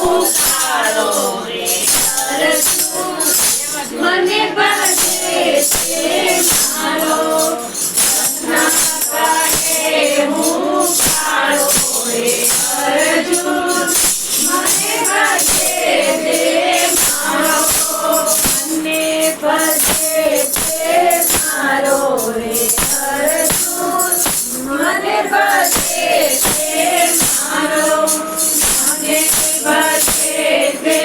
કાળો રે અર્જુન મને ભજે છે મારો ના કાઢે હું કાળો રે અર્જુન મને ભજે છે મારો મને ભજે છે મારો રે અર્જુન મને ભજે છે મારો મને ભજે છે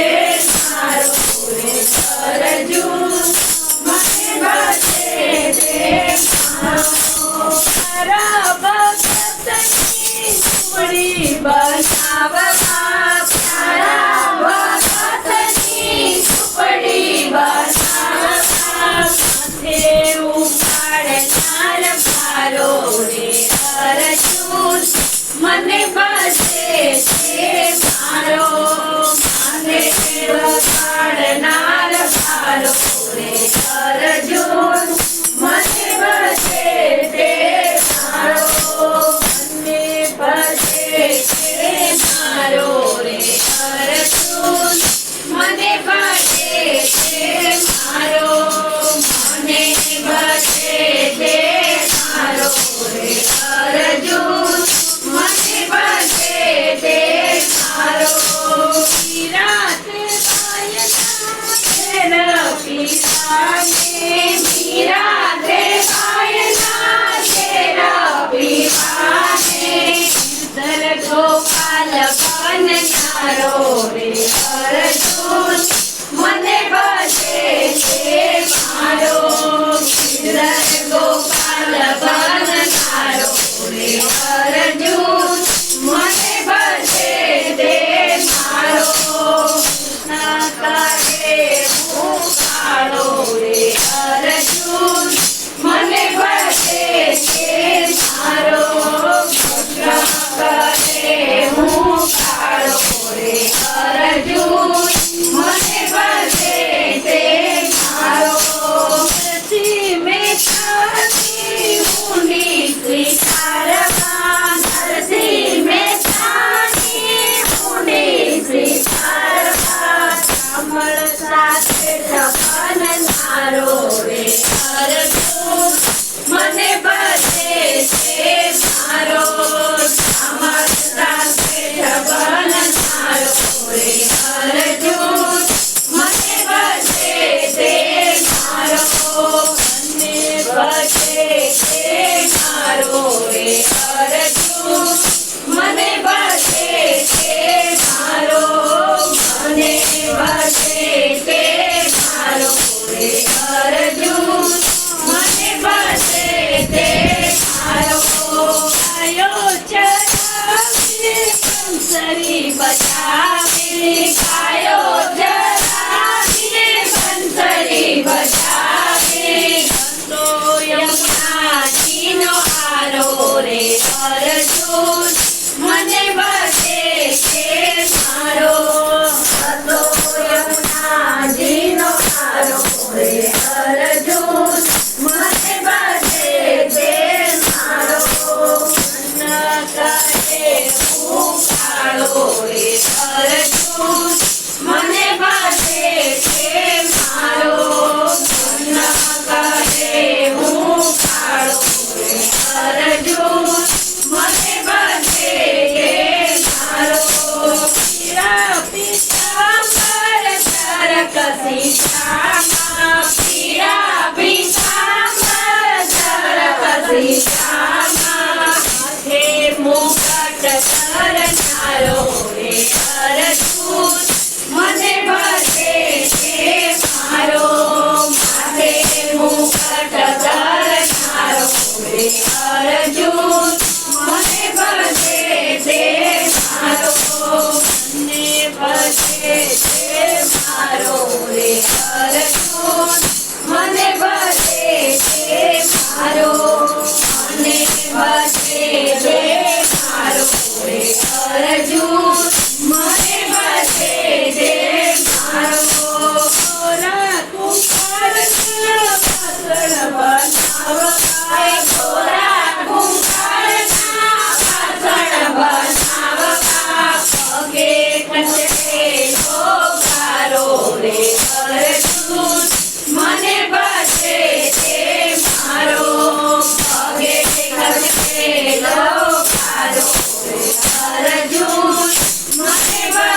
મારો રે અર્જુન મને ભજે છે મારો મારા ભગતની સુમડી બનાવવા પ્યારા ભગતની સુપડી બનાવવા માથે ઉપાડનાર ભારો રે અર્જુન મને ભજે છે મારો મને ઉપાડનાર ભારો રે અર્જુન મને ભજે છે મારો મને ભજે છે મારો રે અર્જુન મને ભજે છે મારો મને ભજે છે મારો રે અર્જુન મને ભજે છે મારો વિરાટ બાયના વિરાટે બાયના તેરા પીવાને ધર ગોપાલ બનનારો રે અર્જુન મને ભજે છે મારો ધર ગોપાલ બનનારો રે અર્જુન મને ભજે છે મારો ના કાઢે હું કાળો રે અર્જુન મને ભજે છે મારો ના કાઢે હું કાળો રે અર્જુન મને ભજે છે મારો નરસિંહ મહેતાની ઊંડી સ્વીકારવા નરસિંહ મહેતાની ઊંડી સ્વીકારવા કમળ સાથે જપનારો રે અર્જુન મને ભજે છે મારો કમળ સાથે જપનારો રે અર્જુન મને ભજે છે મારો મને ભજે છે મારો રે અર્જુન મને ભજે છે મારો મને ભજે છે મારો રે અર્જુન મને ભજે છે મારો આયો ચરાવે બંસરી બજાવે કાયો ચરાવે બંસરી બજાવે ગંગો યમુનાજીનો આરો રે અર્જુન મને ભજે છે મારો ગંગો યમુનાજીનો આરો રે અર્જુન મને ભજે છે મારો ના કાઢે હું કાળો રે અર્જુન મને ભજે છે મારો ના કાઢે હું કાળો રે અર્જુન મને ભજે છે મારો પીરા પીતાંબર તારક સીતામા પીરા પીતાંબર તારક સીતામા માથે મુકટ ધરનારો રે અર્જુન મને ભજે છે મારો માથે મુકટ ધરનારો રે અર્જુન મને ભજે છે મારો મને ભજે છે મારો રે અર્જુન મને ભજે છે મારો મને ભજે છે મારો રે અર્જુન મને ભજે છે મારો ગોરા કુંભાર પાછળ બનાવવા ગોરા કુંભાર પાછળ બનાવવા પગે કચરે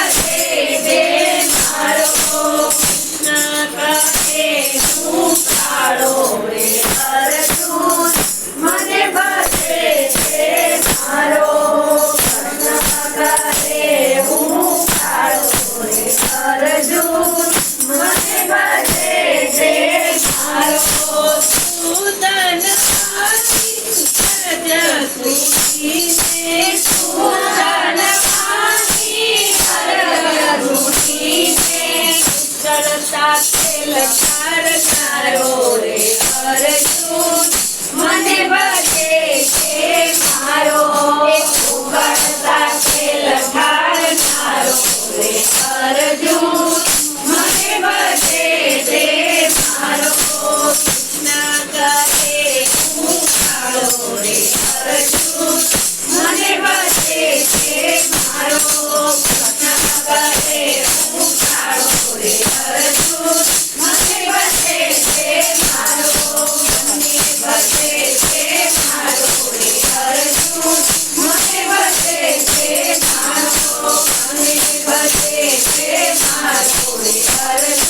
બધે તે મારો કૃષ્ણ કહે હું કાળો રે અર્જુન મને બધે તે મારો કૃષ્ણ કહે હું કાળો રે અર્જુન મને બધે તે મારો સુદન લખાડનારો રે અર્જુન મને બધે તે મારો ઉગડ સાથે લખાડનારો રે અર્જુન મને બધે તે મારો કૃષ્ણ કહે હું કાળો રે અર્જુન મને બધે તે મારો કૃષ્ણ કહે હું કાળો રે અર્જુન મને બધે તે મારો મને બધે તે મારો રે અર્જુન મને બધે તે મારો મને બધે તે મારો રે અર્જુન